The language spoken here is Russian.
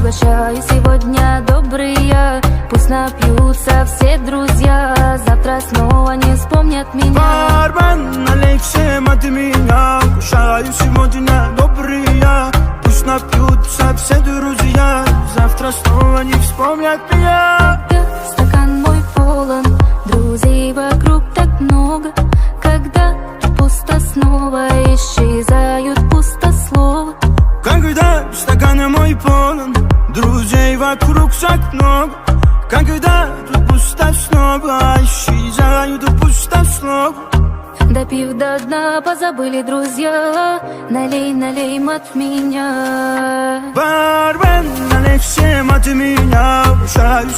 Приглашаю сегодня добрые, пусть напьются все друзья, завтра снова не вспомнят меня. Бармен, налей всем от меня. Приглашаю сегодня добрые, пусть напьются все друзья, завтра снова не вспомнят меня. Стакан мой полон, друзей вокруг так много. Когда пусто, снова исчезают пустословы. Когда стакан мой полон, друзей вокруг так много. Когда тут пусто, снова исчезают пустословы. Допив до дна, позабыли друзья, налей, налей от меня. Бармен, налей всем от меня. Приглашаю